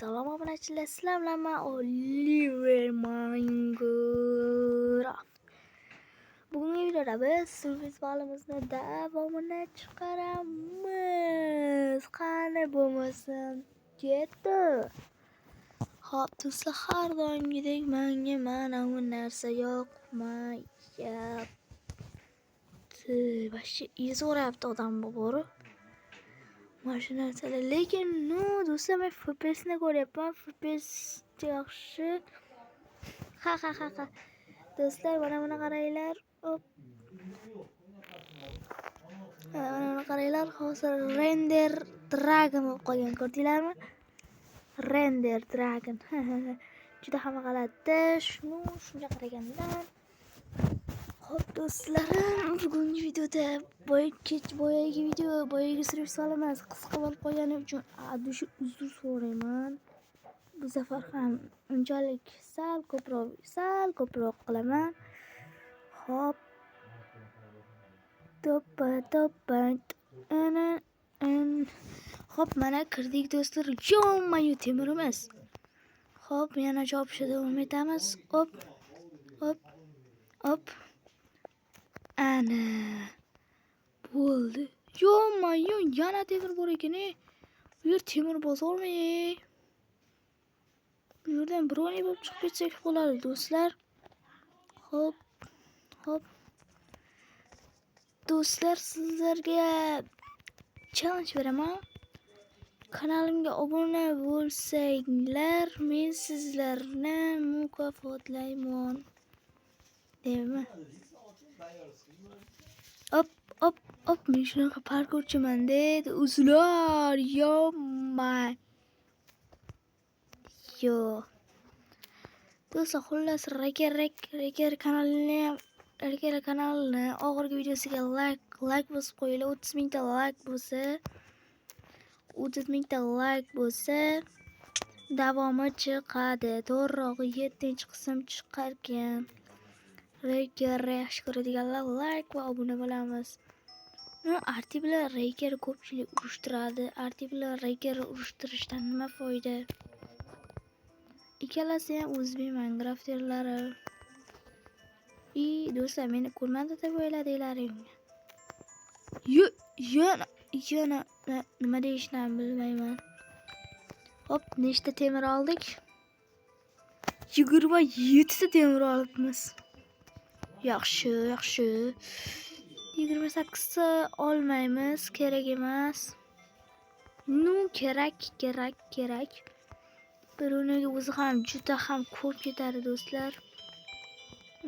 Salom obunachilar, sizlar bilan men Oliver Minecraft. Bugungi videoda biz survivalimizni davomini chiqaramiz. Qani bo'lmasin, ketdi. Xo'p, do'stlar, har doimgidek menga mana bu narsa yoqmayapti. Vashi izo'rayapti odam bor. Mana narsalar, lekin do'stlar, men FPS-ni ko'ryapman. FPS yaxshi. Ha. Do'stlar, mana qaranglar. Hop. Mana qaranglar, hozir Render Dragon bo'lib qolgan, ko'rdinglarmi? Render Dragon. Juda ham g'alati. Shunga qaragandan. Xo'p do'stlarim, bugungi videoda boyagi survivalimiz qisqa bo'lib qolgani uchun uzr so'rayman. Bu safar ham unchalik sal ko'proq qilaman. Xo'p. Xo'p, mana kirdik do'stlar. Yo'q, temirimiz. Xo'p, yana chopishda davom etamiz. Hop. Ana. Bo'ldi. Yo'q, yana temir bor ekan. Bu yer temir bozormi? Bu yerdan birovni bo'lib chiqib ketsak bo'ladi do'stlar. Hop. Do'stlar, sizlarga challenge beraman. Kanalimga obuna bo'lsanglar, men sizlarni mukofotlayman. Deymi? Hop, men shunaqa parkurchiman dedi. Uzlar, yo'may. Yo'q. Do'stlar, xullas Reker kanalini oxirgi videosiga like bosib qo'yinglar. 30 mingta like bo'lsa, davomi chiqadi. To'g'rirog'i 7-qism chiqarkan. Reker yaxshi ko'radiganlar like va obuna bo'lamiz. Arti bilan Reker ko'pchilik urushtiradi. Arti bilan Reker urushtirishdan nima foyda? Ikkalasi ham o'zbek Minecrafterlari. Do'stlar, meni ko'rmadi deb o'yladinglaringmi? Yana nima deyishni bilmayman. Hop, nechta temir oldik? 27 ta temir olibmiz. Yaxshi. 28 ta olmaymiz, kerak emas. Kerak. Birovning o'zi ham juda ham ko'p ketadi do'stlar.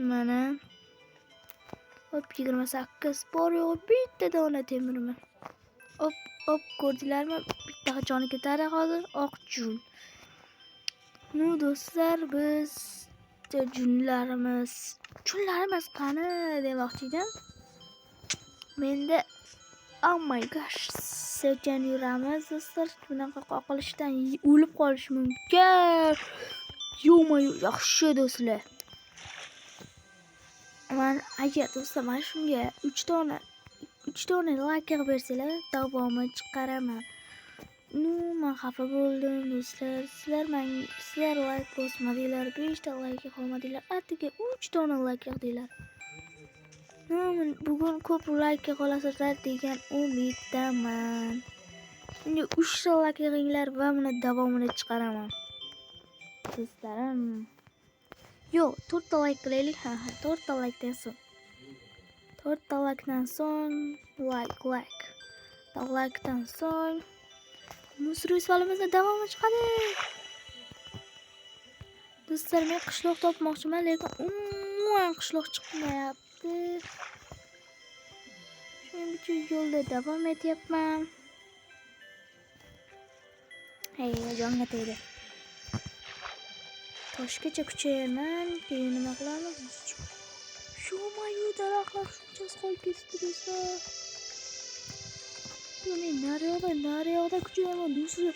Mana. Hop, 28 bor yo'q, bitta dona temirmi? Hop, ko'rdinglarmi? Bitta joni ketadi hozir, oq jun. Do'stlar, biz junlarimiz qani demoqchi edim. Menda oh my gosh, sekin yuramiz do'stlar. Bunaqa qoqilishdan o'lib qolish mumkin. Yo'q, yaxshi do'stlar. Agar do'stlar, mana shunga 3 dona like bersanglar, davomi chiqaraman. Men xafa bo'ldim do'stlar. Sizlar like bosmadinglar, 5 ta like qolmadinglar. Atigi 3 dona like qildinglar. Bugun ko'p like qolasizlar degan umiddaman. Endi 3 ta like qilinglar va buni davomini chiqaraman. Do'stlarim. Yo'q, 4 ta like qilaylik. 4 ta likedan so'ng. 4 ta likedan so'ng like. Likedan so'ng survivalimizni davomini chiqadi. Do'stlar, men qishloq topmoqchiman, lekin umuman qishloq chiqmayapti. Shuning uchun yo'lda davom etyapman. Jonga tegdi. Toshgacha kuchayman, keyin nima qilamiz? Shumayu daraxtlar shunchasi qolib ketdi do'stlar. Men naryoqda kuchayaman do'stlar.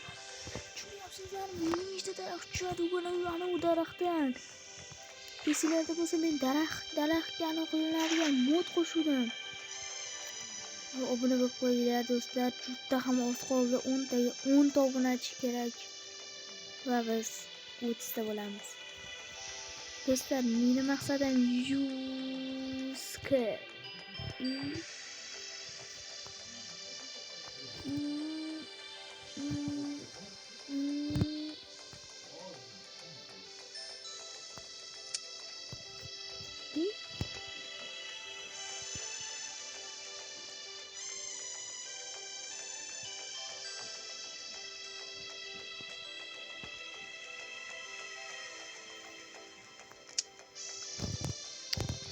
Tushunayapsizlarmi? Nechta daraxt tushadi u daraxtdan. Esinglarda bo'lsa, men daraxtga qilinadigan mod qo'shuvdim. Obuna bo'lib qo'yinglar do'stlar. Juda ham oz qoldi. 10 ta obunachi kerak. va biz 30 ta bo'lamiz. Do'stlar, meni maqsadim Yuska.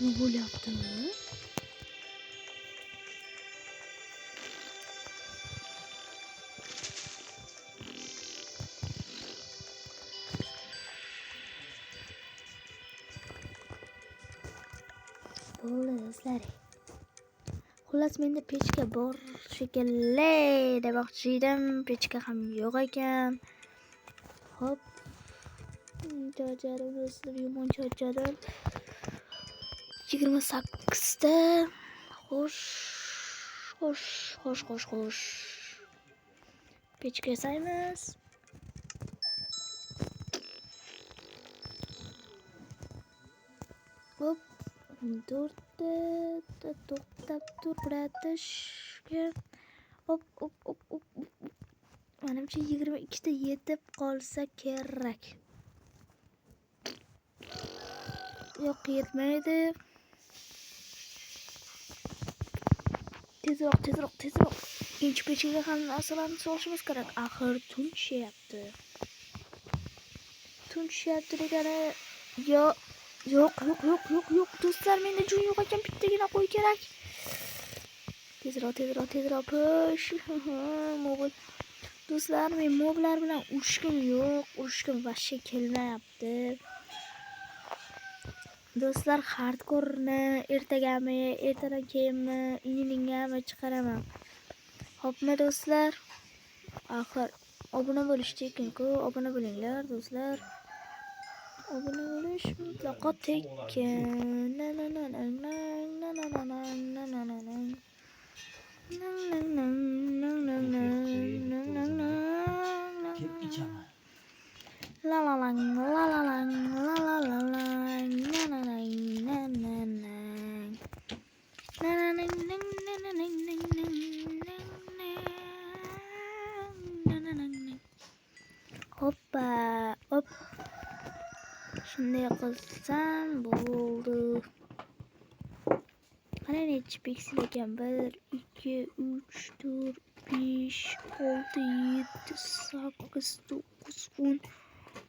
Ne bo'lyapti? Do'stlar. Xullas menda pechka bor shekilli demoqchi edim. Pechka ham yo'q ekan. Hop. Charjarim do'stlar, yomon charjarim. 28 ta. Xo'sh. Pechka yasaymiz. Hop. 4 ta to'xtab tur, bratishka. Hop. Menimcha 22 ta yetib qolsa kerak. Yo'q, yetmaydi. Tezroq. Ikkinchi pechkaga ham narsalarni solishimiz kerak. Axir tunishyapti degani. Yo'q. Do'stlar, menda jun yo'q ekan, bittagina qo'y kerak. Tezroq push. Mobil. Do'stlar, men moblar bilan urushgim yo'q. Urushgim vashshe kelmayapti. Do'stlar, hardkorni ertagami, ertadan keyinmi, indingami chiqaraman. Hopmi do'stlar? Axir obuna bo'lish tekin-ku, obuna bo'linglar do'stlar. Obuna bo'lish mutlaqo tekin. Hoppa, hop. Shunday qilsam bo'ldi. Qani necha piksel ekan? 1 2 3 4 5 6 7 8 9 10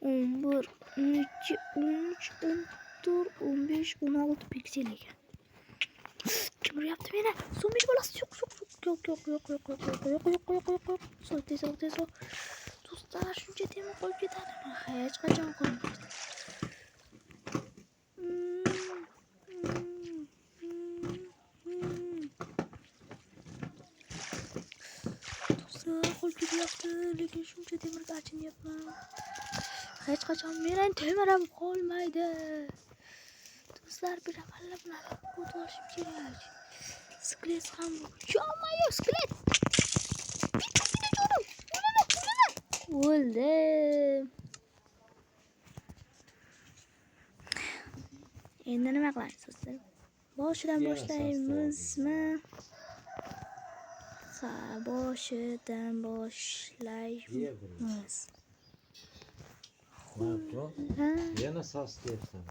11 12 13 14 15 16 piksel ekan. Kim uryapti meni? Zombi bolasi. Yo'q. Tezroq. Do'stlar, shuncha temir qolib ketadimi? Hech qachon qolmaydi. Do'stlar, qolib ketyapti, lekin shuncha temirga achinyapman. Hech qachon mening temirim qolmaydi. Do'stlar, bir avvallab bunaqa o't olishim kerak. Skelet ham yo'qmi? Skelet. Bitta jonim. O'ldim. Endi nima qilamiz do'stlar? Boshidan boshlaymizmi? Ha, boshidan boshlaymiz. Yana saslayapsan.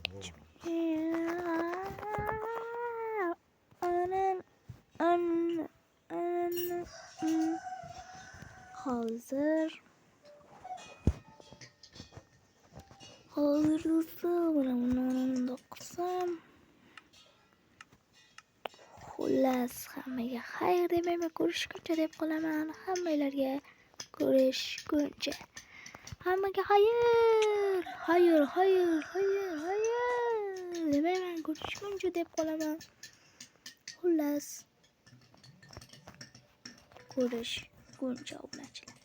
Hozir do'stlar, buni qilsam. Xullas, hammaga xayr demayman, ko'rishguncha deb qolaman. Hammalarga ko'rishguncha. Hammaga xayr demayman, ko'rishguncha deb qolaman. Xullas, ko'rishguncha obunachilar.